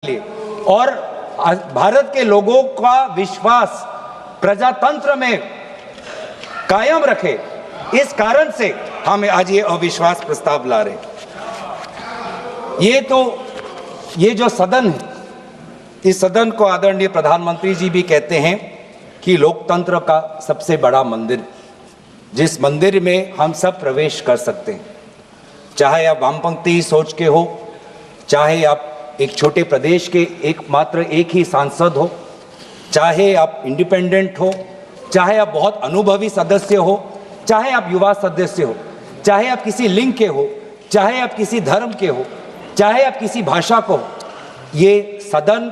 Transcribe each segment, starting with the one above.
लिए और भारत के लोगों का विश्वास प्रजातंत्र में कायम रखे, इस कारण से हम आज ये अविश्वास प्रस्ताव ला रहे हैं। ये जो सदन है, इस सदन को आदरणीय प्रधानमंत्री जी भी कहते हैं कि लोकतंत्र का सबसे बड़ा मंदिर, जिस मंदिर में हम सब प्रवेश कर सकते हैं, चाहे आप वामपंथी सोच के हो, चाहे आप एक छोटे प्रदेश के एकमात्र एक ही सांसद हो, चाहे आप इंडिपेंडेंट हो, चाहे आप बहुत अनुभवी सदस्य हो, चाहे आप युवा सदस्य हो, चाहे आप किसी लिंग के हो, चाहे आप किसी धर्म के हो, चाहे आप किसी भाषा को हो, ये सदन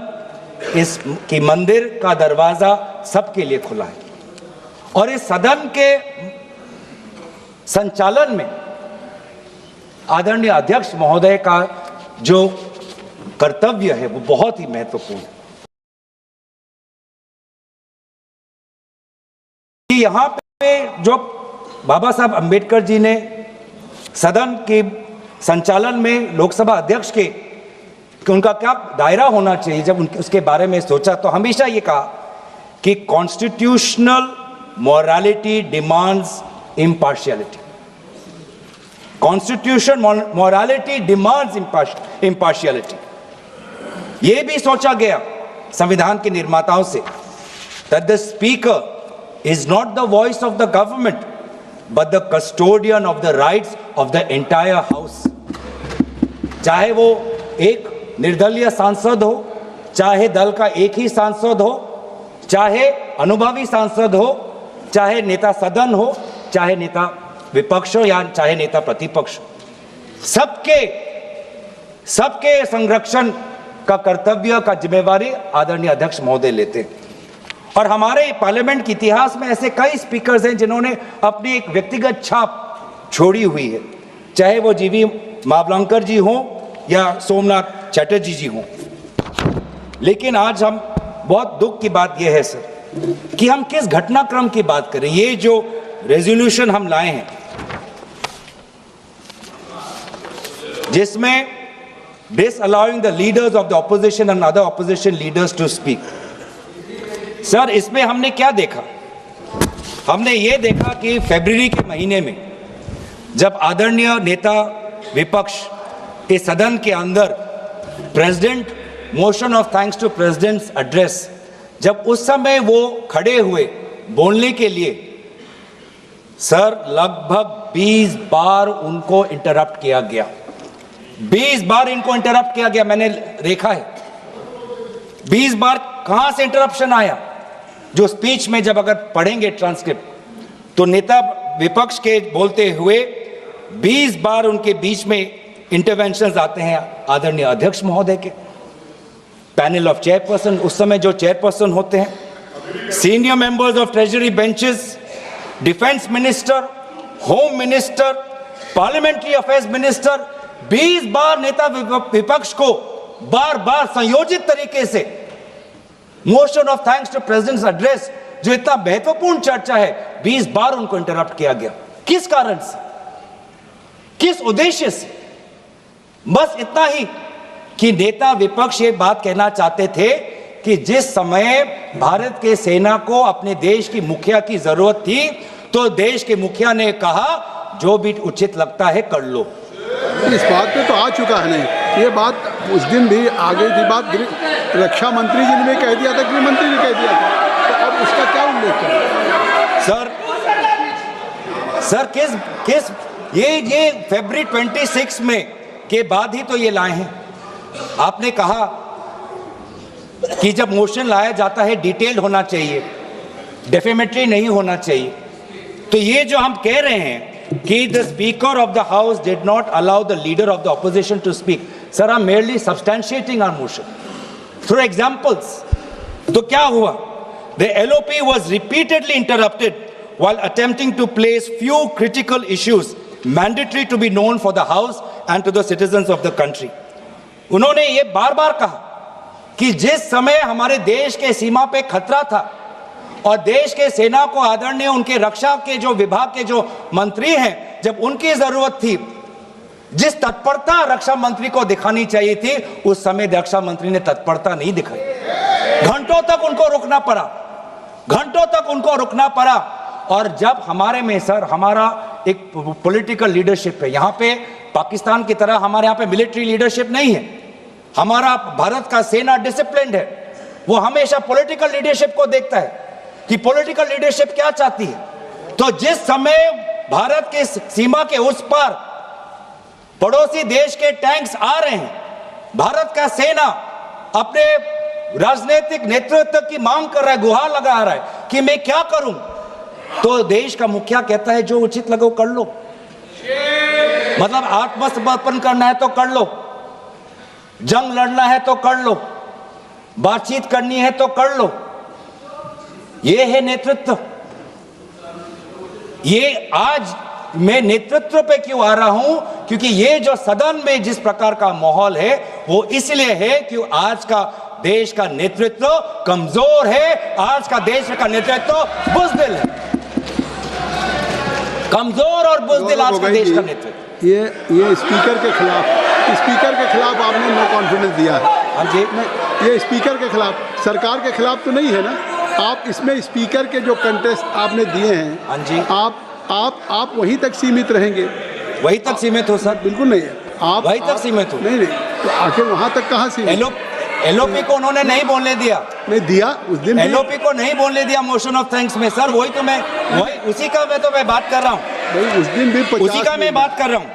इस की मंदिर का दरवाजा सबके लिए खुला है। और इस सदन के संचालन में आदरणीय अध्यक्ष महोदय का जो कर्तव्य है वो बहुत ही महत्वपूर्ण है। यहाँ पे जो बाबा साहब अंबेडकर जी ने सदन के संचालन में लोकसभा अध्यक्ष के उनका क्या दायरा होना चाहिए, जब उसके बारे में सोचा तो हमेशा ये कहा कि constitutional morality demands impartiality. Constitution morality demands impartiality. ये भी सोचा गया संविधान के निर्माताओं से that the speaker is not the voice of the government but the custodian of the rights of the entire house। चाहे वो एक निर्दलीय सांसद हो, चाहे दल का एक ही सांसद हो, चाहे अनुभवी सांसद हो, चाहे नेता सदन हो, चाहे नेता विपक्ष हो या चाहे नेता प्रतिपक्ष, सबके संरक्षण का कर्तव्य का जिम्मेवारी आदरणीय अध्यक्ष महोदय लेते हैं। और हमारे पार्लियामेंट के इतिहास में ऐसे कई स्पीकर्स हैं जिन्होंने अपनी एक व्यक्तिगत छाप छोड़ी हुई है, चाहे वो जीवी मावलंकर जी हों या सोमनाथ चटर्जी जी हों। लेकिन आज हम बहुत दुख की बात यह है सर कि हम किस घटनाक्रम की बात करें। ये जो रेजोल्यूशन हम लाए हैं जिसमें disallowing the leaders of the opposition and other opposition leaders to speak, sir इसमें हमने क्या देखा? हमने ये देखा कि फरवरी के महीने में जब आदरणीय नेता विपक्ष के सदन के अंदर president motion of thanks to president's address, जब उस समय वो खड़े हुए बोलने के लिए, सर लगभग 20 बार उनको इंटरप्ट किया गया। 20 बार इनको इंटरप्ट किया गया, मैंने देखा है। 20 बार कहां से इंटरप्शन आया? जो स्पीच में जब अगर पढ़ेंगे ट्रांसक्रिप्ट तो नेता विपक्ष के बोलते हुए 20 बार उनके बीच में इंटरवेंशंस आते हैं आदरणीय अध्यक्ष महोदय के। पैनल ऑफ चेयरपर्सन, उस समय जो चेयरपर्सन होते हैं, senior members of treasury benches, defence minister, home minister, parliamentary affairs minister, 20 बार नेता विपक्ष को बार बार संयोजित तरीके से motion of thanks to president's address, जो इतना महत्वपूर्ण चर्चा है, 20 बार उनको इंटरप्ट किया गया। किस कारण से, किस उद्देश्य से? बस इतना ही कि नेता विपक्ष ये बात कहना चाहते थे कि जिस समय भारत के सेना को अपने देश की मुखिया की जरूरत थी तो देश के मुखिया ने कहा जो भी उचित लगता है कर लो। इस बात पे तो आ चुका है नहीं, ये बात उस दिन भी आगे की बात रक्षा मंत्री जी ने भी कह दिया था, गृह मंत्री ने कह दिया था, तो अब उसका क्या उल्लेख करें? सर किस ये फरवरी 26 में के बाद ही तो ये लाए हैं। आपने कहा कि जब मोशन लाया जाता है डिटेल्ड होना चाहिए, डेफेमेटरी नहीं होना चाहिए। तो ये जो हम कह रहे हैं कि the speaker of the house did not allow the leader of the opposition to speak, sir, I'm merely substantiating our motion through examples। तो क्या हुआ? The LOP was repeatedly interrupted while attempting to place few critical issues mandatory to be known for the house and to the citizens of the country। उन्होंने ये बार बार कहा कि जिस समय हमारे देश के सीमा पे खतरा था और देश के सेना को आदरणीय उनके रक्षा के जो विभाग के जो मंत्री हैं, जब उनकी जरूरत थी जिस तत्परता रक्षा मंत्री को दिखानी चाहिए थी, उस समय रक्षा मंत्री ने तत्परता नहीं दिखाई। घंटों तक उनको रुकना पड़ा, घंटों तक उनको रुकना पड़ा। और जब हमारे में सर, हमारा एक पॉलिटिकल लीडरशिप है, यहां पे पाकिस्तान की तरह हमारे यहां पे मिलिट्री लीडरशिप नहीं है। हमारा भारत का सेना डिसिप्लिन्ड है, वो हमेशा पॉलिटिकल लीडरशिप को देखता है कि पॉलिटिकल लीडरशिप क्या चाहती है। तो जिस समय भारत के सीमा के उस पार पड़ोसी देश के टैंक्स आ रहे हैं, भारत का सेना अपने राजनीतिक नेतृत्व की मांग कर रहा है, गुहार लगा रहा है कि मैं क्या करूं, तो देश का मुखिया कहता है जो उचित लगे कर लो। मतलब आत्मसमर्पण करना है तो कर लो, जंग लड़ना है तो कर लो, बातचीत करनी है तो कर लो। ये है नेतृत्व। ये आज मैं नेतृत्व पे क्यों आ रहा हूं, क्योंकि ये जो सदन में जिस प्रकार का माहौल है वो इसलिए है कि आज का देश का नेतृत्व कमजोर है, आज का देश का नेतृत्व बुज़दिल है, कमजोर और बुज़दिल आज का देश का नेतृत्व। ये स्पीकर के खिलाफ आपने नो कॉन्फिडेंस दिया है। हाँ जी, ये स्पीकर के खिलाफ, सरकार के खिलाफ तो नहीं है ना। आप इसमें स्पीकर के जो कंटेस्ट आपने दिए हैं, हाँ जी, आप वहीं तक सीमित रहेंगे। वहीं तक सीमित हो सर? बिल्कुल नहीं, आप वहीं तक सीमित हो। नहीं, तो आखिर वहां तक कहाँ सीमित? एलओपी को उन्होंने नहीं बोलने दिया, नहीं दिया उस दिन। एलओपी को नहीं बोलने दिया मोशन ऑफ थैंक्स में सर। वही तो मैं उसी का मैं बात कर रहा हूँ भाई, उस दिन भी उसी का मैं बात कर रहा हूँ।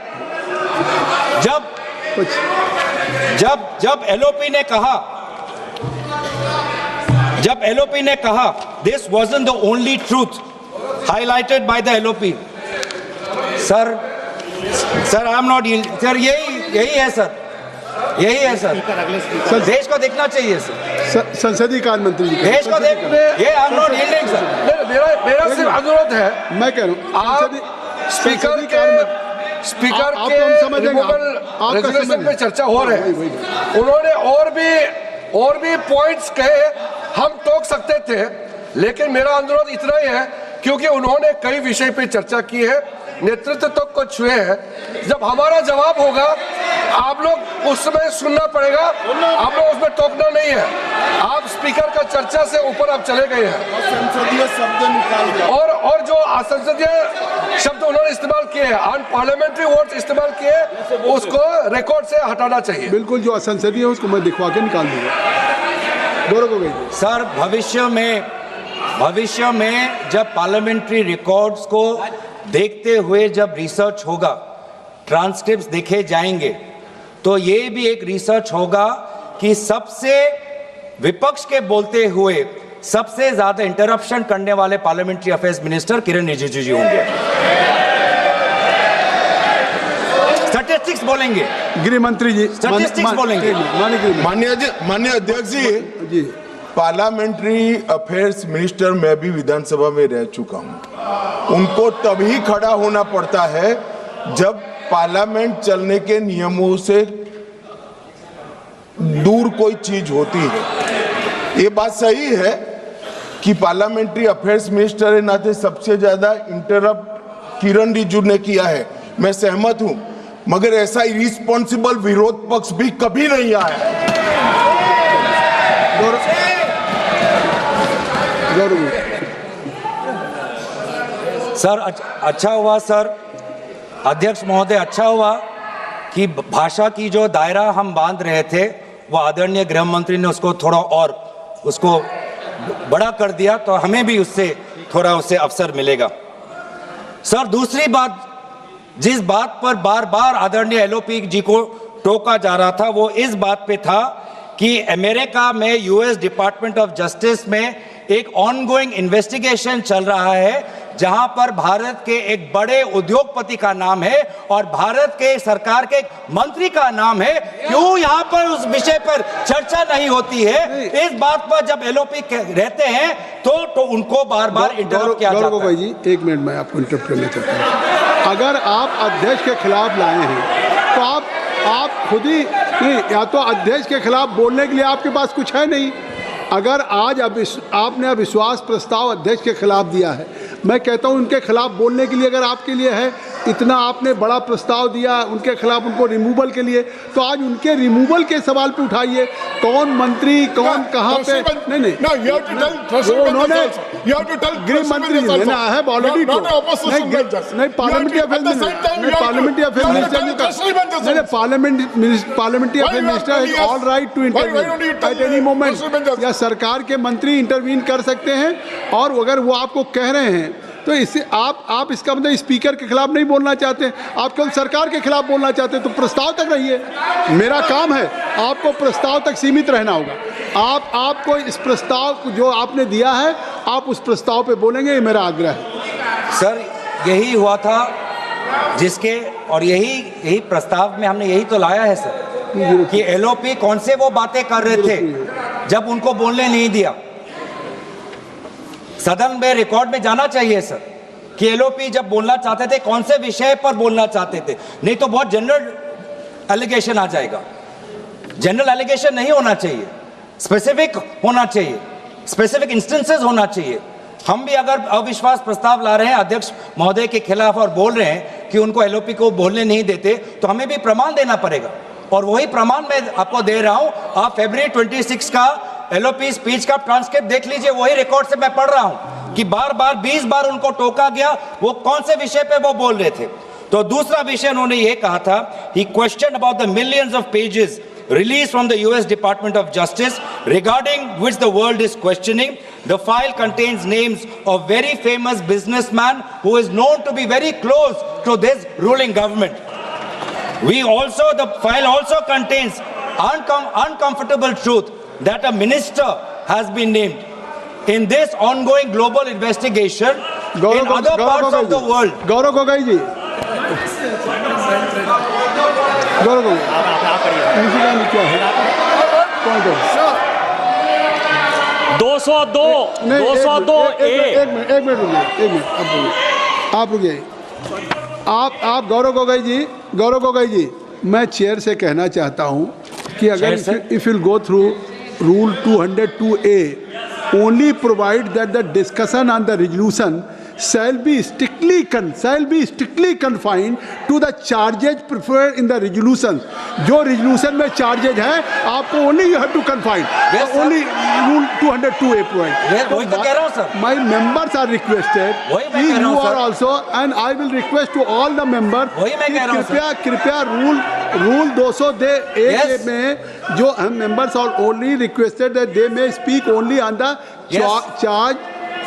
जब एलओपी ने कहा this wasn't the only truth highlighted by the LOP, sir I am not, sir यही है सर, यही है सर। देश को देखना चाहिए सर, संसदीय कार्य मंत्री जी देश को देख, ये I am not yielding sir. मेरा सिर्फ अनुरोध है, मैं कह रहा हूँ आप स्पीकर के रेजोल्यूशन पे चर्चा हो रहे हैं, उन्होंने और भी पॉइंट्स कहे, हम टोक सकते थे, लेकिन मेरा अनुरोध इतना ही है क्योंकि उन्होंने कई विषय पे चर्चा की है, नेतृत्व तक को छुए हैं। जब हमारा जवाब होगा आप लोग उस समय सुनना पड़ेगा, आप लोग उसमें टोकना नहीं है। आप स्पीकर का चर्चा से ऊपर आप चले गए हैं, संसदीय शब्द निकाल और जो असंसदीय शब्द उन्होंने इस्तेमाल किए हैं, अनपार्लियामेंट्री वर्ड्स इस्तेमाल किए, उसको रिकॉर्ड से हटाना चाहिए। बिल्कुल, जो असंसदीय है उसको मैं दिखवा के निकाल दूंगा। गौरव हो गई सर। भविष्य में जब पार्लियामेंट्री रिकॉर्ड्स को देखते हुए जब रिसर्च होगा, ट्रांसक्रिप्ट्स देखे जाएंगे, तो ये भी एक रिसर्च होगा कि सबसे विपक्ष के बोलते हुए सबसे ज्यादा इंटरप्शन करने वाले पार्लियामेंट्री अफेयर्स मिनिस्टर किरण रिजिजू जी होंगे। स्टैटिस्टिक्स बोलेंगे, गृह मंत्री जी स्टैटिस्टिक्स बोलेंगे। माननीय अध्यक्ष जी, पार्लियामेंट्री अफेयर्स मिनिस्टर मैं भी विधानसभा में रह चुका हूं। उनको तभी खड़ा होना पड़ता है जब पार्लियामेंट चलने के नियमों से दूर कोई चीज होती है। ये बात सही है कि पार्लियामेंट्री अफेयर्स मिनिस्टर के नाते सबसे ज्यादा इंटरप्ट किरण रिजिजू ने किया है, मैं सहमत हूं, मगर ऐसा इरिस्पॉन्सिबल विरोध पक्ष भी कभी नहीं आया। सर अच्छा हुआ सर, अध्यक्ष महोदय, अच्छा हुआ कि भाषा की जो दायरा हम बांध रहे थे वो आदरणीय गृह मंत्री ने उसको थोड़ा और उसको बड़ा कर दिया, तो हमें भी उससे थोड़ा उससे अवसर मिलेगा। सर दूसरी बात, जिस बात पर बार बार आदरणीय एलओपी जी को टोका जा रहा था वो इस बात पे था कि अमेरिका में यूएस डिपार्टमेंट ऑफ जस्टिस में एक ऑनगोइंग इन्वेस्टिगेशन चल रहा है जहां पर भारत के एक बड़े उद्योगपति का नाम है और भारत के सरकार के मंत्री का नाम है। क्यों यहां पर उस विषय पर चर्चा नहीं होती है? इस बात पर जब एलओपी रहते हैं तो उनको बार बार इंटरप्ट किया जाता है। भाई जी एक मिनट, मैं आपको इंटरप्ट करना चाहता हूं। अगर आप अध्यक्ष के खिलाफ लाए हैं तो आप खुद ही नहीं, या तो अध्यक्ष के खिलाफ बोलने के लिए आपके पास कुछ है नहीं। अगर आज आपने अविश्वास प्रस्ताव अध्यक्ष के खिलाफ दिया है, मैं कहता हूं उनके खिलाफ बोलने के लिए अगर आपके लिए है इतना आपने बड़ा प्रस्ताव दिया उनके खिलाफ, उनको रिमूवल के लिए, तो आज उनके रिमूवल के सवाल पे उठाइए, कौन मंत्री कौन कहाँ पे। नहीं उन्होंने गृह मंत्री आई हैव ऑलरेडी नहीं parliamentary affair minister is all right to intervene at any moment, या सरकार के मंत्री इंटरवीन कर सकते हैं। और अगर वो आपको कह रहे हैं तो इससे आप इसका मतलब स्पीकर के खिलाफ नहीं बोलना चाहते, आप केवल सरकार के खिलाफ बोलना चाहते हैं, तो प्रस्ताव तक रहिए। मेरा काम है, आपको प्रस्ताव तक सीमित रहना होगा। आपको इस प्रस्ताव जो आपने दिया है, आप उस प्रस्ताव पे बोलेंगे, ये मेरा आग्रह है। सर यही हुआ था जिसके, और यही प्रस्ताव में हमने यही तो लाया है सर, कि एलओपी कौन से वो बातें कर रहे थे जब उनको बोलने नहीं दिया। सदन में रिकॉर्ड में जाना चाहिए सर कि एलओपी जब बोलना चाहते थे कौन से विषय पर बोलना चाहते थे, नहीं तो बहुत जनरल एलिगेशन आ जाएगा। जनरल एलिगेशन नहीं होना चाहिए, स्पेसिफिक होना चाहिए, स्पेसिफिक इंस्टेंसेस होना चाहिए। हम भी अगर अविश्वास प्रस्ताव ला रहे हैं अध्यक्ष महोदय के खिलाफ और बोल रहे हैं कि उनको एलओपी को बोलने नहीं देते, तो हमें भी प्रमाण देना पड़ेगा, और वही प्रमाण मैं आपको दे रहा हूं। आप फरवरी 26 का एलओपी स्पीच का ट्रांसक्रिप्ट देख लीजिए, वही रिकॉर्ड से मैं पढ़ रहा हूं कि बार बार 20 बार उनको टोका गया, वो कौन से विषय पे वो बोल रहे थे। तो दूसरा विषय उन्होंने ये कहा था, he question about the millions of pages released from the US Department of Justice, regarding which the world is questioning. The file contains names of very famous businessman who is known to be very close to this ruling government. The file also contains uncomfortable truth that a minister has been named in this ongoing global investigation in other parts of the world. Gaurav Gogoi जी, गौरव गोगोई क्या है? कौन है? 202 एक minute रुकिए, आप रुकिए। आप गौरव गोगोई जी, मैं चेयर से कहना चाहता हूं कि अगर if you go through rule 202A, only provide that the discussion on the resolution shall be strictly confined to the charges preferred in the resolution. जो resolution में charges है, आपको only you have to confine. Only rule 202A provide. वही तो कह रहा हूँ sir. My members are requested. You are also, and I will request to all the members. वही मैं कह रहा हूँ सर। कृपया रूल 202A में जो हम members are only requested that they may speak only on the charge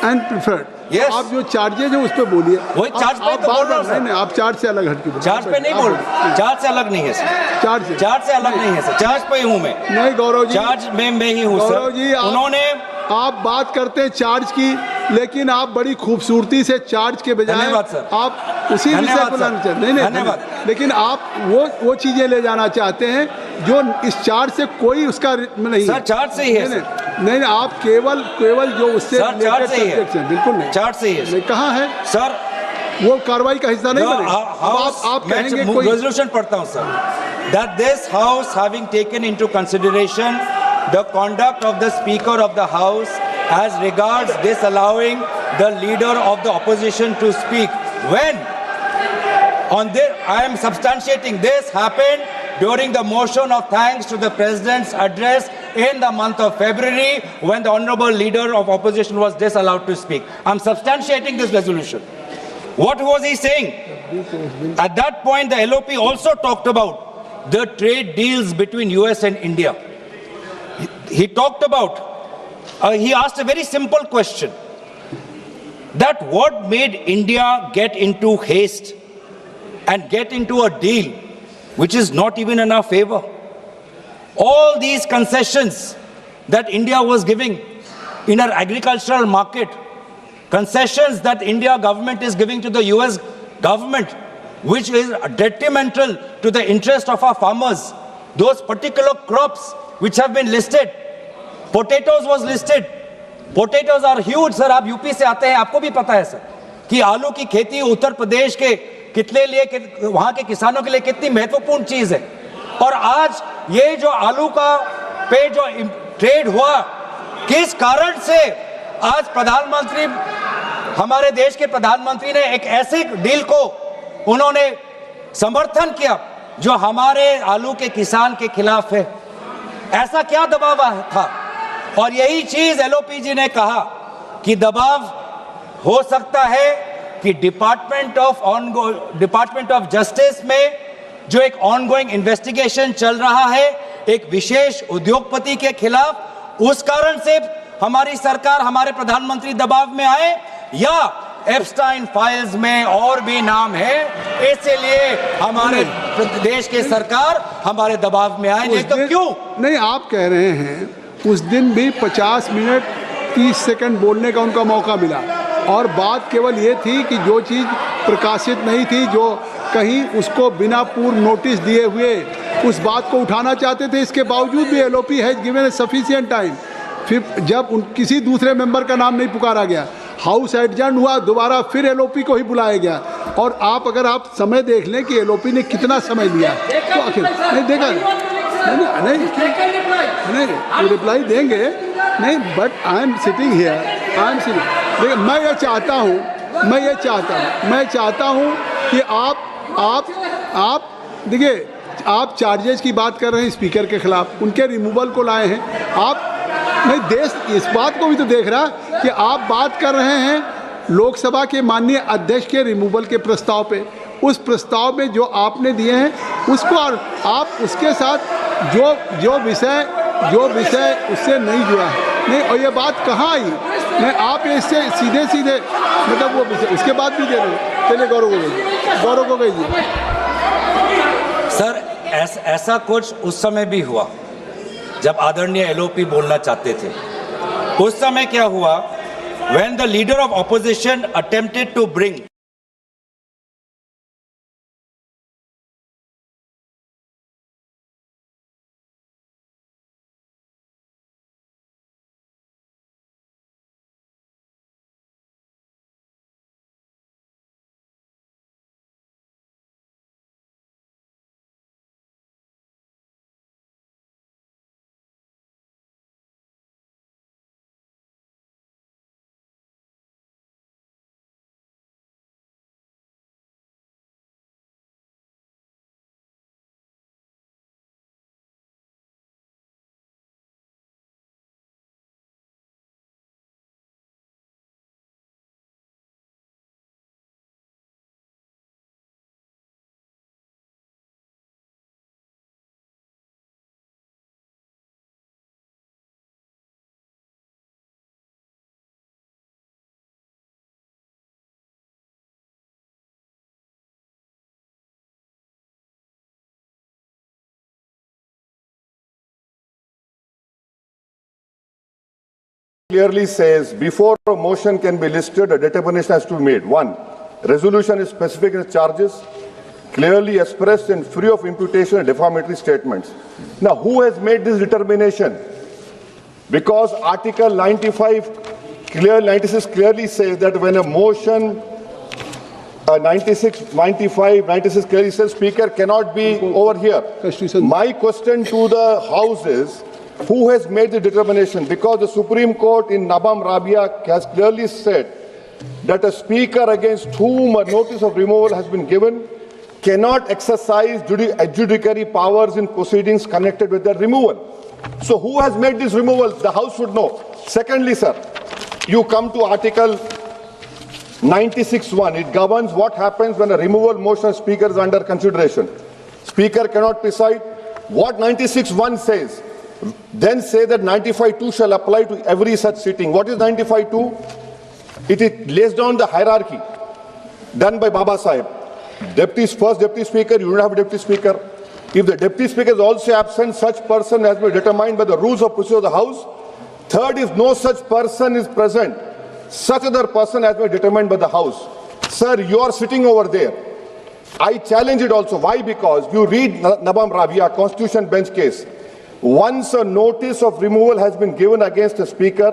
and preferred. Yes. आप जो चार्जेज है उस पे बोलिए। वही चार्ज पे तो बोल रहा हूं सर। नहीं, आप चार्ज से अलग हटके बोलिए। चार्ज पे नहीं बोल, चार्ज से अलग नहीं है सर। चार्ज से अलग नहीं है सर, चार्ज पे हूं मैं। नहीं गौरव जी, चार्ज में मैं ही हूं सर। गौरव जी, उन्होंने आप बात करते हैं चार्ज की, लेकिन आप बड़ी खूबसूरती से चार्ज के बजाय आप उसी विषय को लाना चाहते हैं। नहीं, लेकिन आप वो चीजें ले जाना चाहते हैं जो इस चार्ज से कोई उसका नहीं। सर चार्ज से ही है। नहीं, आप केवल जो उससे चार्ज से ही है। बिल्कुल नहीं, चार्ज से ही है। कहाँ है सर? वो कार्रवाई का हिस्सा नहीं बनेगा। आप कहेंगे कोई रेजोल्यूशन पढ़ता हूं sir, that this house having taken into consideration the conduct of the speaker of the house as regards disallowing the leader of the opposition to speak when on this, I am substantiating this happened during the motion of thanks to the president's address in the month of February when the honorable leader of opposition was disallowed to speak. I am substantiating this resolution. What was he saying? At that point the LOP also talked about the trade deals between US and India. He talked about, he asked a very simple question, that what made India get into haste and get into a deal which is not even in our favor. All these concessions that India was giving in our agricultural market, concessions that India government is giving to the US government, which is detrimental to the interest of our farmers. Those particular crops which have been listed, potatoes was listed. Potatoes are huge, sir. आप UP से आते हैं, आपको भी पता है sir कि आलू की खेती उत्तर प्रदेश के कितने लिए, वहां के किसानों के लिए कितनी महत्वपूर्ण चीज है। और आज ये जो आलू का पे जो ट्रेड हुआ, किस कारण से आज प्रधानमंत्री, हमारे देश के प्रधानमंत्री ने एक ऐसे डील को उन्होंने समर्थन किया जो हमारे आलू के किसान के खिलाफ है। ऐसा क्या दबाव था? और यही चीज एलओपी जी ने कहा कि दबाव हो सकता है कि डिपार्टमेंट ऑफ जस्टिस में जो एक ऑनगोइंग इन्वेस्टिगेशन चल रहा है एक विशेष उद्योगपति के खिलाफ, उस कारण से हमारी सरकार, हमारे प्रधानमंत्री दबाव में आए, या एप्स्टाइन फाइल्स में और भी नाम है, इसलिए हमारे देश के सरकार हमारे दबाव में आए। नहीं तो क्यों? नहीं, आप कह रहे हैं उस दिन भी 50 मिनट 30 सेकंड बोलने का उनका मौका मिला, और बात केवल ये थी कि जो चीज़ प्रकाशित नहीं थी, जो कहीं उसको बिना पूर्व नोटिस दिए हुए उस बात को उठाना चाहते थे, इसके बावजूद भी LOP has given sufficient time. फिर जब किसी दूसरे मेंबर का नाम नहीं पुकारा गया, हाउस एडजर्न हुआ, दोबारा फिर एलओपी को ही बुलाया गया। और आप अगर आप समय देख लें कि एलओपी ने कितना समय लिया, तो आखिर नहीं देखा, नहीं रिप्लाई देंगे नहीं, but I am sitting here, I am sitting. देखिए, मैं ये चाहता हूँ कि आप देखिए, आप चार्जेस की बात कर रहे हैं स्पीकर के खिलाफ, उनके रिमूवल को लाए हैं आप। नहीं, देश इस बात को भी तो देख रहा कि आप बात कर रहे हैं लोकसभा के माननीय अध्यक्ष के रिमूवल के प्रस्ताव पे। उस प्रस्ताव में जो आपने दिए हैं उसको, और आप उसके साथ जो विषय उससे नहीं जुड़ा है, नहीं, और ये बात कहाँ आई? नहीं, आप इससे सीधे मतलब वो विषय उसके बाद भी दे रहे हैं। चलिए गौरव को कहिए। सर, ऐसा कुछ उस समय भी हुआ जब आदरणीय एलओपी बोलना चाहते थे। उस समय क्या हुआ? When the leader of opposition attempted to bring clearly says before a motion can be listed, a determination has to be made. One, resolution is specific in its charges, clearly expressed and free of imputation and defamatory statements. Now, who has made this determination? Because Article 96 clearly says that when a motion 96 clearly says Speaker cannot be over here. My question to the House is, who has made the determination? Because the Supreme Court in Nabam Rabia has clearly said that a Speaker against whom a notice of removal has been given cannot exercise adjudicatory powers in proceedings connected with that removal. So who has made this removal? The House should know. Secondly, sir, you come to Article 96(1). It governs what happens when a removal motion of Speaker is under consideration. Speaker cannot preside. What 96(1) says? Then say that 95(2) shall apply to every such sitting. What is 95(2)? It lays down the hierarchy done by Baba Sahib. First Deputy Speaker, you don't have a Deputy Speaker. If the Deputy Speaker is also absent, such person has been determined by the rules of procedure of the House. Third, if no such person is present, such other person has been determined by the House. Sir, you are sitting over there. I challenge it also. Why? Because you read Nabam Rabia, Constitution Bench case. Once a notice of removal has been given against a Speaker,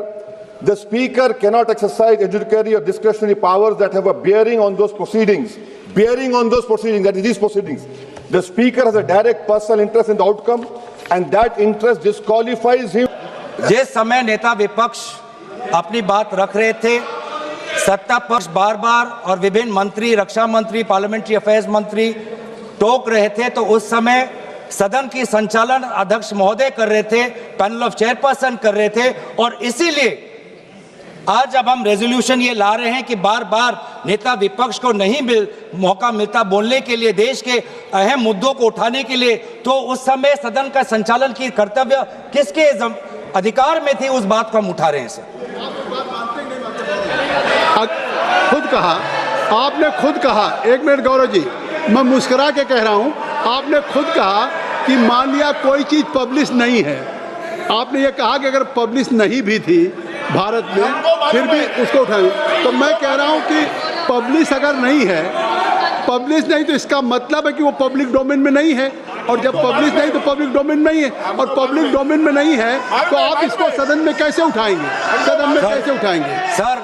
the Speaker cannot exercise adjudicatory or discretionary powers that have a bearing on those proceedings. Bearing on those proceedings, that is these proceedings. The Speaker has a direct personal interest in the outcome, and that interest disqualifies him. जिस समय नेता विपक्ष अपनी बात रख रहे थे, सत्ता पक्ष बार बार और विभिन्न मंत्री, रक्षा मंत्री, पार्लियामेंट्री अफेयर्स मंत्री टोक रहे थे, तो उस समय सदन की संचालन अध्यक्ष महोदय कर रहे थे, पैनल ऑफ चेयरपर्सन कर रहे थे। और इसीलिए आज जब हम रेजोल्यूशन ये ला रहे हैं कि बार बार नेता विपक्ष को नहीं मौका मिलता बोलने के लिए, देश के अहम मुद्दों को उठाने के लिए, तो उस समय सदन का संचालन की कर्तव्य किसके अधिकार में थी, उस बात को हम उठा रहे हैं सर। खुद कहा, आपने खुद कहा, एक मिनट गौरव जी, मैं मुस्कुरा के कह रहा हूं, आपने खुद कहा कि मान लिया कोई चीज पब्लिश नहीं है, आपने ये कहा कि अगर पब्लिश नहीं भी थी भारत में फिर भी उसको उठाएंगे। तो मैं कह रहा हूं कि पब्लिश अगर नहीं है, पब्लिश नहीं तो इसका मतलब है कि वो पब्लिक डोमेन में नहीं है, और जब पब्लिश नहीं तो पब्लिक डोमेन में नहीं है, और पब्लिक डोमेन में नहीं है तो आप इसको सदन में कैसे उठाएंगे, सदन में कैसे उठाएंगे? सर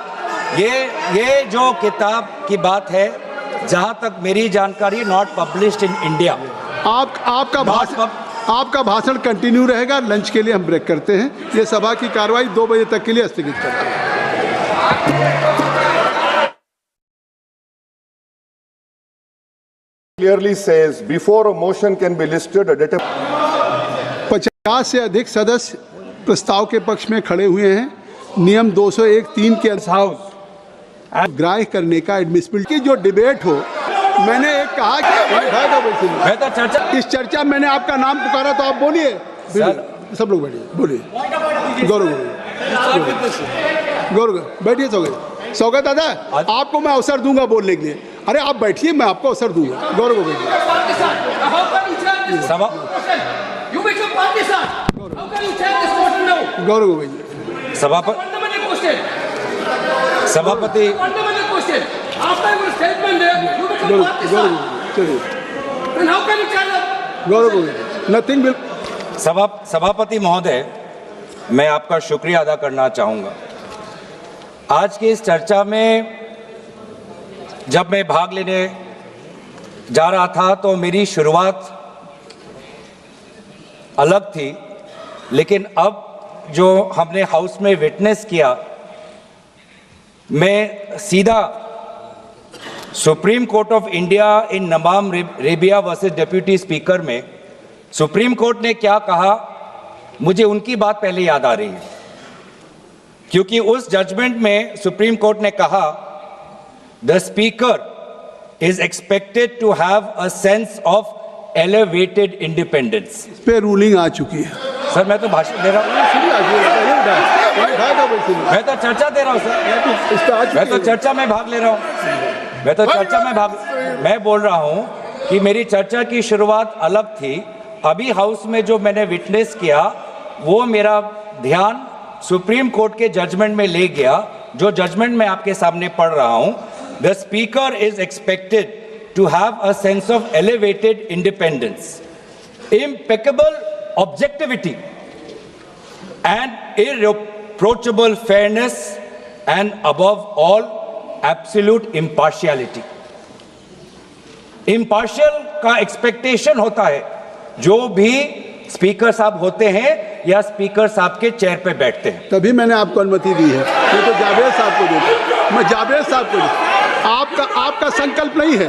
ये जो किताब की बात है, जहां तक मेरी जानकारी, नॉट पब्लिश्ड इन इंडिया। आपका भाषण कंटिन्यू रहेगा। लंच के लिए हम ब्रेक करते हैं। ये सभा की कार्रवाई 2 बजे तक के लिए स्थगित करते हैं। Clearly says before a motion can be listed, a data 50 से अधिक सदस्य प्रस्ताव के पक्ष में खड़े हुए हैं। नियम 201(3) के अनुसार ग्राह्य करने का एडमिसिबिलिटी की जो डिबेट हो, मैंने एक कहा कि चर्चा, इस चर्चा मैंने आपका नाम पुकारा तो आप बोलिए, सब लोग बैठिए, बोलिए। गौरव बैठिए। सौगत दादा, आपको मैं अवसर दूंगा बोलने के लिए। अरे आप बैठिए, मैं आपको अवसर दूंगा। गौरव को बैठिए। गौरव को बैठिए। सभापति नथिंग विल। सभापति महोदय, मैं आपका शुक्रिया अदा करना चाहूँगा। आज की इस चर्चा में जब मैं भाग लेने जा रहा था तो मेरी शुरुआत अलग थी, लेकिन अब जो हमने हाउस में विटनेस किया, मैं सीधा supreme court of India in Nabam Rebia versus deputy speaker में सुप्रीम कोर्ट ने क्या कहा, मुझे उनकी बात पहले याद आ रही है, क्योंकि उस जजमेंट में सुप्रीम कोर्ट ने कहा the speaker is expected to have a sense of elevated independence. पे रूलिंग आ चुकी है सर। मैं तो भाषण दे रहा हूँ, मैं तो चर्चा दे रहा हूँ सर, मैं तो चर्चा में भाग ले रहा हूँ, मैं तो चर्चा में मैं बोल रहा हूँ कि मेरी चर्चा की शुरुआत अलग थी। अभी हाउस में जो मैंने विटनेस किया, वो मेरा ध्यान सुप्रीम कोर्ट के जजमेंट में ले गया, जो जजमेंट मैं आपके सामने पढ़ रहा हूँ। The speaker is expected to have a sense of elevated independence, impeccable objectivity, and irreproachable fairness, and above all, absolute impartiality. Impartial का expectation होता है जो भी स्पीकर साहब होते हैं या स्पीकर साहब के चेयर पे बैठते हैं। तभी मैंने आपको अनुमति दी है, मैं तो जावेद साहब को देता, मैं जावेद साहब को आपका संकल्प नहीं है,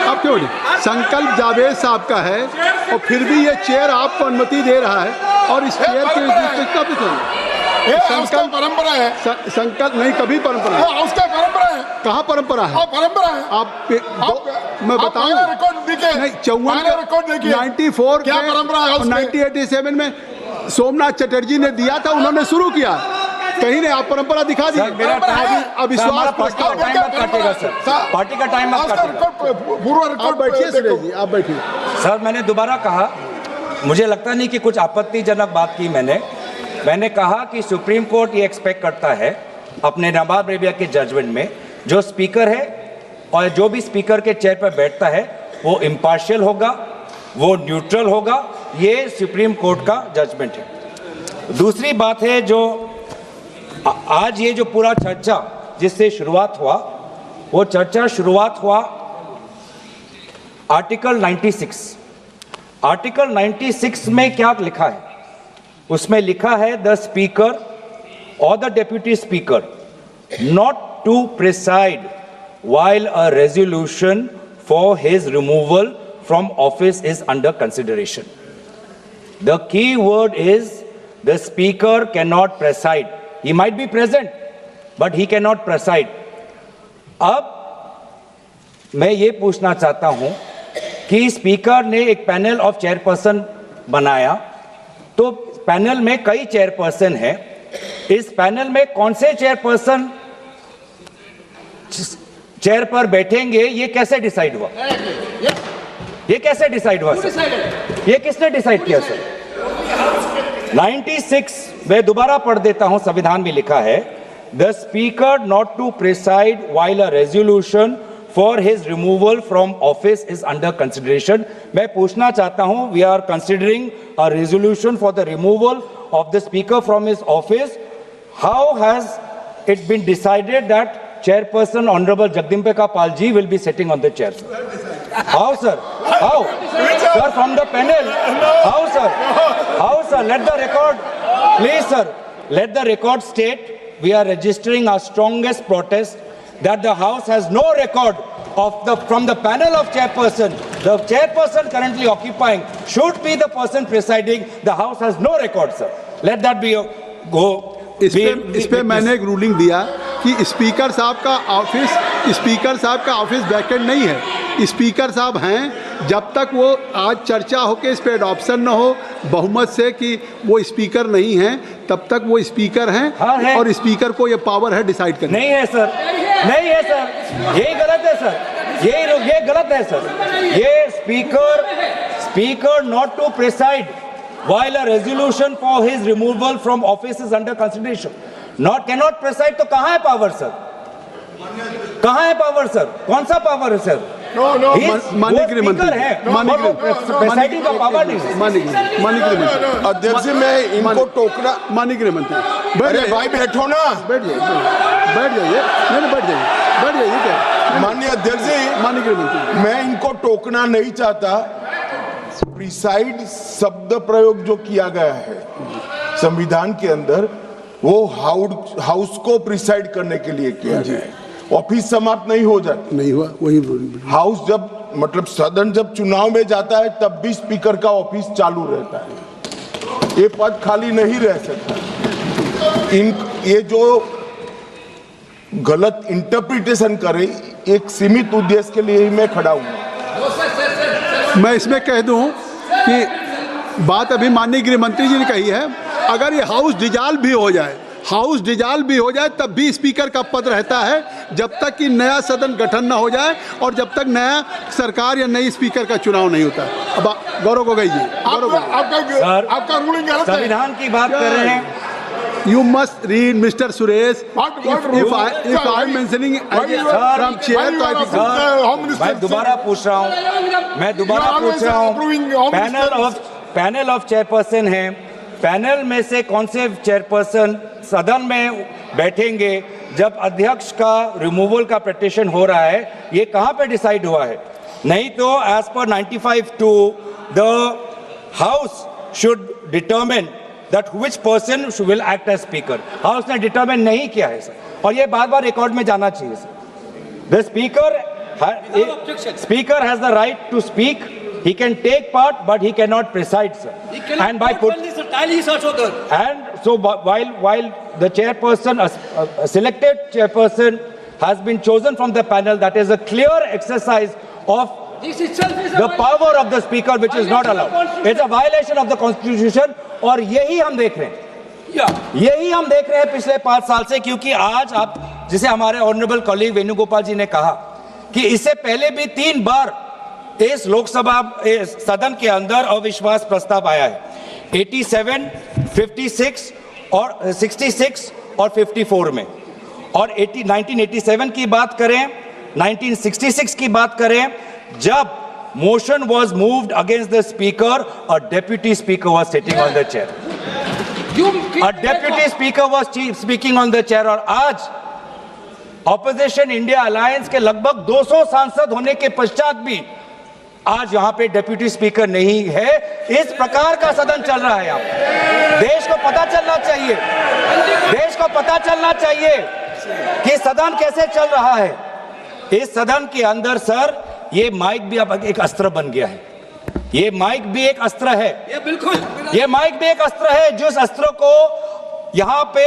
आप क्यों नहीं? संकल्प जावेद साहब का है, और फिर भी ये चेयर आपको अनुमति दे रहा है, और इस चेयर के संकल्प परंपरा है। संकल्प नहीं, कभी परंपरा है, उसका परंपरा है। कहाँ परंपरा है? परंपरा है। आप मैं बताऊं नहीं, 94 क्या परंपरा है? 1987 में सोमनाथ चटर्जी ने दिया था, उन्होंने शुरू किया, कहीं नहीं। आप परंपरा दिखा दी। अविश्वास पार्टी का टाइम आप बैठिए सुरेश जी, आप बैठिए। सर, मैंने दोबारा कहा, मुझे लगता नहीं कि कुछ आपत्तिजनक बात की मैंने कहा कि सुप्रीम कोर्ट ये एक्सपेक्ट करता है अपने नवाब रेबिया के जजमेंट में, जो स्पीकर है और जो भी स्पीकर के चेयर पर बैठता है वो इम्पार्शियल होगा, वो न्यूट्रल होगा। ये सुप्रीम कोर्ट का जजमेंट है। दूसरी बात है, जो आज ये जो पूरा चर्चा जिससे शुरुआत हुआ, वो चर्चा शुरुआत हुआ आर्टिकल 96। आर्टिकल 96 में क्या लिखा है? उसमें लिखा है द स्पीकर और the deputy speaker not to preside while a resolution for his removal from office is under consideration. The key word is the speaker cannot preside. He might be present, but he cannot preside. अब मैं ये पूछना चाहता हूं कि speaker ने एक panel of chairperson बनाया, तो पैनल में कई चेयरपर्सन हैं। इस पैनल में कौन से चेयरपर्सन चेयर पर बैठेंगे, ये कैसे डिसाइड हुआ? ये कैसे डिसाइड हुआ सर? ये किसने डिसाइड किया सर? 96 मैं दोबारा पढ़ देता हूं, संविधान में लिखा है, the speaker not to preside while a resolution for his removal from office is under consideration. मैं पूछना चाहता हूं, we are considering a resolution for the removal of the speaker from his office. How has it been decided that Chairperson Honorable Jagdambika Pal ji will be sitting on the chair, sir? How, sir? How? Sir, from the panel. How, sir? How, sir? Let the record, please, sir. Let the record state we are registering our strongest protest that the House has no record of from the panel of chairperson. The chairperson currently occupying should be the person presiding. The House has no record, sir. Let that be a go. इस पे मैंने एक ruling दिया कि speaker साहब का office vacant नहीं है। स्पीकर साहब हैं, जब तक वो आज चर्चा हो के इस पे एडॉप्शन न हो बहुमत से कि वो स्पीकर नहीं हैं, तब तक वो स्पीकर हैं। हाँ है। और स्पीकर को ये पावर है डिसाइड करने। नहीं है सर, नहीं है सर, यही गलत है सर, ये गलत है सर। ये speaker not to preside while a resolution for his removal from office is under consideration, cannot preside, तो कहाँ है पावर सर? कहाँ है पावर सर? कौन सा पावर है सर? माननीय मंत्री है, प्रेसाइडिंग का पावर नहीं है। माननीय अध्यक्ष जी, मैं इनको टोकना, माननीय गृह मंत्री अरे भाई बैठो ना, बैठ जाइए, नहीं बैठ जाइए क्या? माननीय अध्यक्ष जी, माननीय गृह मंत्री, मैं इनको टोकना नहीं चाहता। प्रिसाइड शब्द प्रयोग जो किया गया है संविधान के अंदर, वो हाउस को प्रिसाइड करने के लिए किया गया है। ऑफिस समाप्त नहीं हो जाता, नहीं हुआ वही हाउस जब मतलब सदन जब चुनाव में जाता है तब भी स्पीकर का ऑफिस चालू रहता है, ये पद खाली नहीं रह सकता। ये जो गलत इंटरप्रिटेशन करे, एक सीमित उद्देश्य के लिए ही मैं खड़ा हूं। मैं इसमें कह दूं कि बात अभी माननीय गृह मंत्री जी ने कही है, अगर ये हाउस डिजॉल्व भी हो जाए तब भी स्पीकर का पद रहता है, जब तक कि नया सदन गठन न हो जाए और जब तक नया सरकार या नई स्पीकर का चुनाव नहीं होता। अब गौरव गोगोई जी, आपका रूलिंग गलत है। संविधान की बात कर रहे हैं। You must read, Mr. Suresh. If I am mentioning from chair, तो I think मैं दोबारा पूछ रहा हूँ, पैनल ऑफ चेयरपर्सन है, पैनल में से कौन से चेयरपर्सन सदन में बैठेंगे जब अध्यक्ष का रिमूवल का पिटीशन हो रहा है, ये कहाँ पे डिसाइड हुआ है? नहीं तो as per 95(2) the house should determine that which person will act as speaker. House ने डिटरमिन नहीं किया है सर, और ये बार-बार रिकॉर्ड में जाना चाहिए sir. The speaker has the right to speak. He can take part, but he cannot preside, sir. And by and so while the chairperson, a selected chairperson, has been chosen from the panel, that is a clear exercise of the power of the speaker, which is not allowed. It's a violation of the constitution, और यही हम देख रहे हैं पिछले 5 साल से, क्योंकि आज आप, जिसे हमारे ऑनरेबल कॉलीग वेणुगोपाल जी ने कहा कि इससे पहले भी 3 बार इस लोकसभा सदन के अंदर अविश्वास प्रस्ताव आया है, 87, 56 और 66 और 54 में। और 1987 की बात करें, 1966 की बात करें, जब motion was moved against the speaker, a deputy speaker was sitting on the chair. A deputy speaker was speaking on the chair। और आज ऑपोजिशन इंडिया अलायंस के लगभग 200 सांसद होने के पश्चात भी आज यहां पे डेप्यूटी स्पीकर नहीं है। इस प्रकार का सदन चल रहा है यहाँ। देश को पता चलना चाहिए कि सदन कैसे चल रहा है। इस सदन के अंदर सर ये माइक भी अब एक अस्त्र बन गया है। ये माइक भी एक अस्त्र है, ये बिल्कुल, ये माइक भी एक अस्त्र है, जिस अस्त्र को यहाँ पे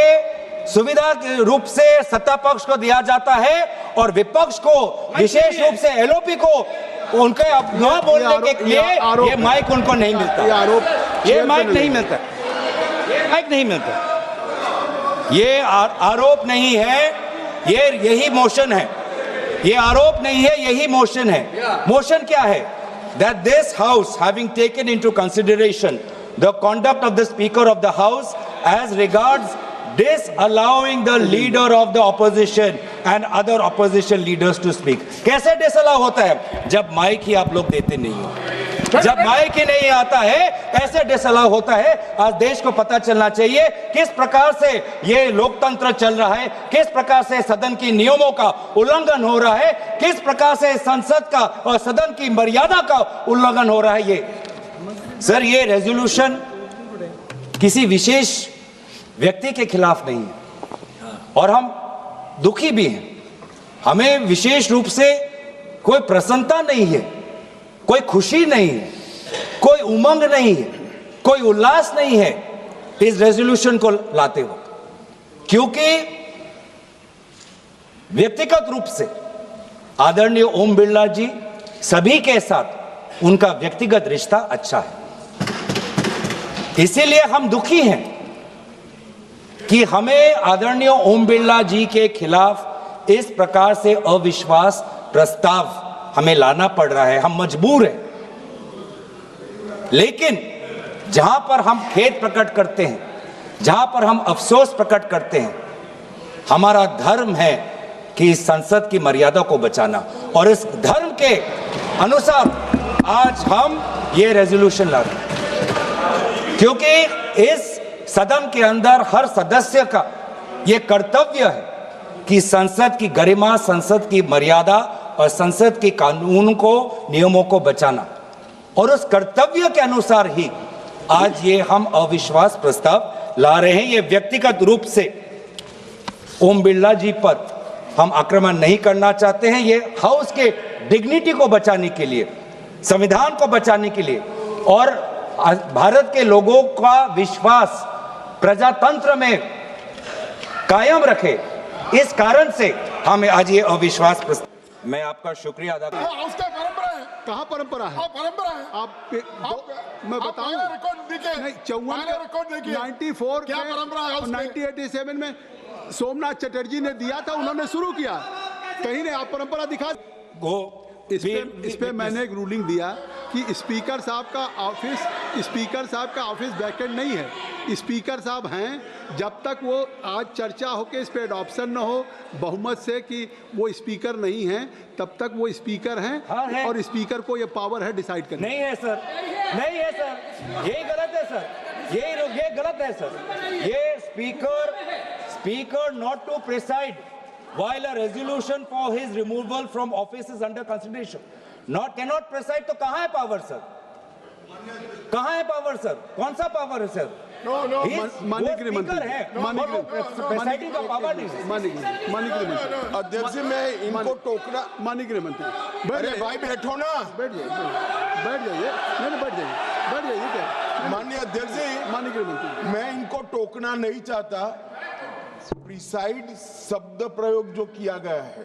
सुविधा के रूप से सत्ता पक्ष को दिया जाता है और विपक्ष को, विशेष रूप से एलओपी को उनके न बोलने के लिए ये माइक उनको नहीं मिलता। ये माइक नहीं मिलता, ये माइक नहीं मिलता। ये आरोप नहीं है, ये यही मोशन है। ये आरोप नहीं है, यही मोशन है। मोशन क्या है? That this house, having taken into consideration the conduct of the Speaker of the House as regards disallowing the leader of the opposition and other opposition leaders to speak. कैसे disallow होता है? जब mic ही आप लोग देते नहीं हो, जब माइक ही नहीं आता है, ऐसे डिसअलाउ होता है। आज देश को पता चलना चाहिए किस प्रकार से ये लोकतंत्र चल रहा है, किस प्रकार से सदन की नियमों का उल्लंघन हो रहा है, किस प्रकार से संसद का और सदन की मर्यादा का उल्लंघन हो रहा है। ये सर, ये रेजोल्यूशन किसी विशेष व्यक्ति के खिलाफ नहीं है और हम दुखी भी हैं। हमें विशेष रूप से कोई प्रसन्नता नहीं है, कोई खुशी नहीं है, कोई उमंग नहीं है, कोई उल्लास नहीं है इस रेजोल्यूशन को लाते हो, क्योंकि व्यक्तिगत रूप से आदरणीय ओम बिरला जी सभी के साथ उनका व्यक्तिगत रिश्ता अच्छा है। इसीलिए हम दुखी हैं कि हमें आदरणीय ओम बिरला जी के खिलाफ इस प्रकार से अविश्वास प्रस्ताव हमें लाना पड़ रहा है। हम मजबूर हैं, लेकिन जहां पर हम खेद प्रकट करते हैं, जहां पर हम अफसोस प्रकट करते हैं, हमारा धर्म है कि इस संसद की मर्यादा को बचाना, और इस धर्म के अनुसार आज हम ये रेजोल्यूशन ला रहे हैं, क्योंकि इस सदन के अंदर हर सदस्य का ये कर्तव्य है कि संसद की गरिमा, संसद की मर्यादा और संसद के कानून को, नियमों को बचाना, और उस कर्तव्य के अनुसार ही आज ये हम अविश्वास प्रस्ताव ला रहे हैं। ये व्यक्तिगत रूप से ओम बिरला जी पर हम आक्रमण नहीं करना चाहते हैं। ये हाउस के डिग्निटी को बचाने के लिए, संविधान को बचाने के लिए और भारत के लोगों का विश्वास प्रजातंत्र में कायम रखे, इस कारण से हमें आज ये अविश्वास प्रस्ताव। मैं आपका शुक्रिया अदा करता हूं। उसका परंपरा है। कहाँ परंपरा है? परंपरा है। मैं बताऊं, नहीं 94 क्या परंपरा है? 1987 में सोमनाथ चटर्जी ने दिया था, उन्होंने शुरू किया, कहीं नहीं। आप परंपरा दिखा। इस पे मैंने एक रूलिंग दिया कि स्पीकर साहब का ऑफिस वैकेंट नहीं है। स्पीकर साहब हैं जब तक वो आज चर्चा हो के इस पे एडॉप्शन न हो बहुमत से कि वो स्पीकर नहीं हैं, तब तक वो स्पीकर हैं। हाँ है। और स्पीकर को ये पावर है डिसाइड करने। नहीं है सर, नहीं है सर, यही गलत है सर, ये गलत है सर। ये speaker not to preside while a resolution for his removal from office is under consideration, cannot preside। तो कहाँ है पावर सर? कहाँ है पावर सर? कौन सा पावर है सर? माननीय गृह मंत्री है, प्रेसाइडिंग का पावर नहीं है। माननीय गृह मंत्री अध्यक्ष जी, मैं इनको टोकना। माननीय गृह मंत्री, अरे भाई बैठो ना, बैठ जाइए, नहीं बैठ जाइए क्या? माननीय अध्यक्ष जी, माननीय गृह मंत्री, मैं इनको टोकना नहीं चाहता। प्रिसाइड शब्द प्रयोग जो किया गया है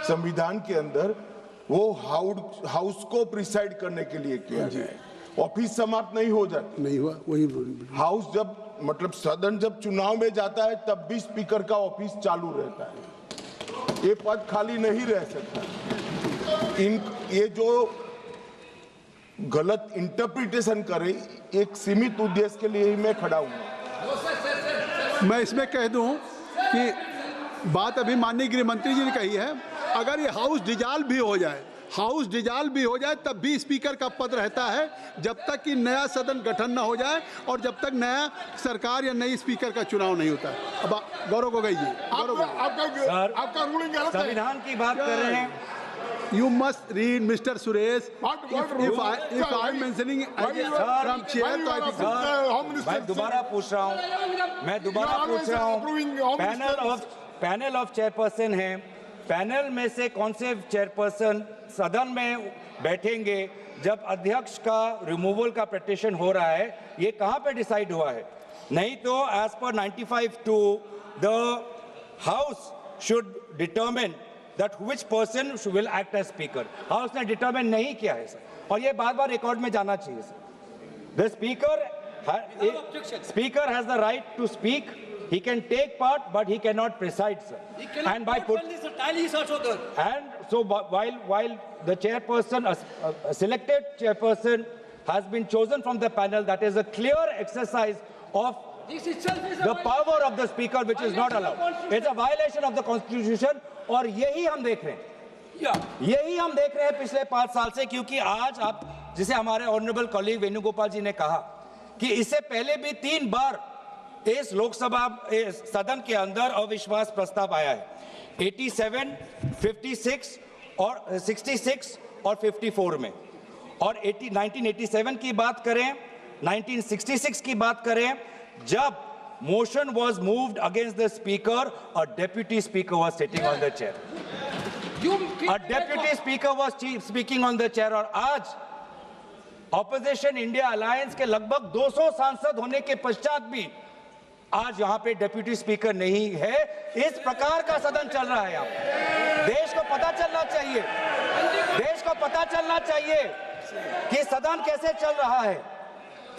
संविधान के अंदर, वो हाउस को प्रिसाइड करने के लिए किया गया है। ऑफिस समाप्त नहीं हो जाती, नहीं हुआ वही। हाउस जब मतलब सदन जब चुनाव में जाता है तब भी स्पीकर का ऑफिस चालू रहता है, ये पद खाली नहीं रह सकता। ये जो गलत इंटरप्रिटेशन करे, एक सीमित उद्देश्य के लिए ही मैं खड़ा हूं। मैं इसमें कह दूं कि बात अभी माननीय गृह मंत्री जी ने कही है, अगर ये हाउस डिजॉल्व भी हो जाए तब भी स्पीकर का पद रहता है, जब तक कि नया सदन गठन न हो जाए और जब तक नया सरकार या नई स्पीकर का चुनाव नहीं होता। अब गौरव गोगोई जी, आपका रूलिंग गलत है। संविधान की बात कर रहे हैं। You must read, Mr. Suresh. If I am mentioning from chair, तो I think मैं दोबारा पूछ रहा हूँ, panel of panel of chairperson है, पैनल में से कौन से चेयरपर्सन सदन में बैठेंगे जब अध्यक्ष का रिमूवल का पिटीशन हो रहा है, ये कहाँ पे डिसाइड हुआ है? नहीं तो as per 95(2) the house should determine that which person will act as speaker. House ने डिटरमिन नहीं किया है सर, और ये बार बार रिकॉर्ड में जाना चाहिए sir. The speaker has the right to speak, he can take part but he cannot preside, sir. And by and so while the chairperson, a selected chairperson has been chosen from the panel, that is a clear exercise of the power of the speaker, which is not allowed. It's a violation of the constitution, और यही हम देख रहे हैं, यही हम देख रहे हैं पिछले 5 साल से। क्योंकि आज आप, जिसे हमारे ऑनरेबल कॉलीग वेणुगोपाल जी ने कहा कि इससे पहले भी 3 बार इस लोकसभा सदन के अंदर अविश्वास प्रस्ताव आया है, 87, 56 और 66 और 54 में। और 1987 की बात करें, 1966 की बात करें, जब motion was moved against the speaker, a deputy speaker was sitting on the chair, a deputy speaker was speaking on the chair. और आज ऑपोजिशन इंडिया अलायंस के लगभग 200 सांसद होने के पश्चात भी आज यहां पे डेप्यूटी स्पीकर नहीं है। इस प्रकार का सदन चल रहा है। यहाँ देश को पता चलना चाहिए, देश को पता चलना चाहिए कि सदन कैसे चल रहा है।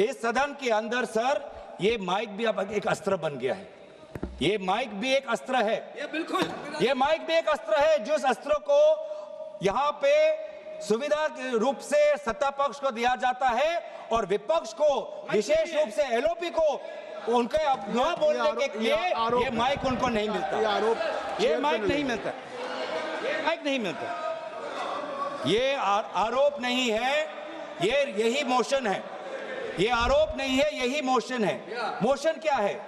इस सदन के अंदर सर ये माइक भी अब एक अस्त्र बन गया है, ये माइक भी एक अस्त्र है, ये बिल्कुल, ये माइक भी एक अस्त्र है, जिस अस्त्र को यहाँ पे सुविधा के रूप से सत्ता पक्ष को दिया जाता है और विपक्ष को, विशेष रूप से एलओपी को, उनके न बोलने के लिए ये माइक उनको नहीं मिलता, ये माइक नहीं मिलता, ये माइक नहीं मिलता। ये आरोप नहीं है, ये यही मोशन है, ये आरोप नहीं है, यही मोशन है। मोशन क्या है?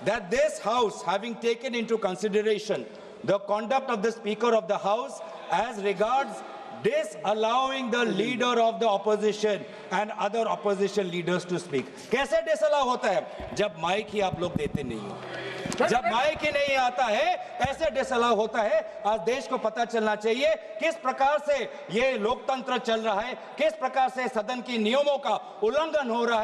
That this house, having taken into consideration the conduct of the speaker of the house as regards disallowing the leader of the opposition and other opposition leaders to speak. कैसे disallow होता है? जब mic ही आप लोग देते नहीं हो, जब माइक ही नहीं आता है, ऐसे डिसअलाउ होता है। आज देश को पता चलना चाहिए किस प्रकार से ये लोकतंत्र चल रहा है, किस प्रकार से सदन के नियमों का उल्लंघन हो रहा है।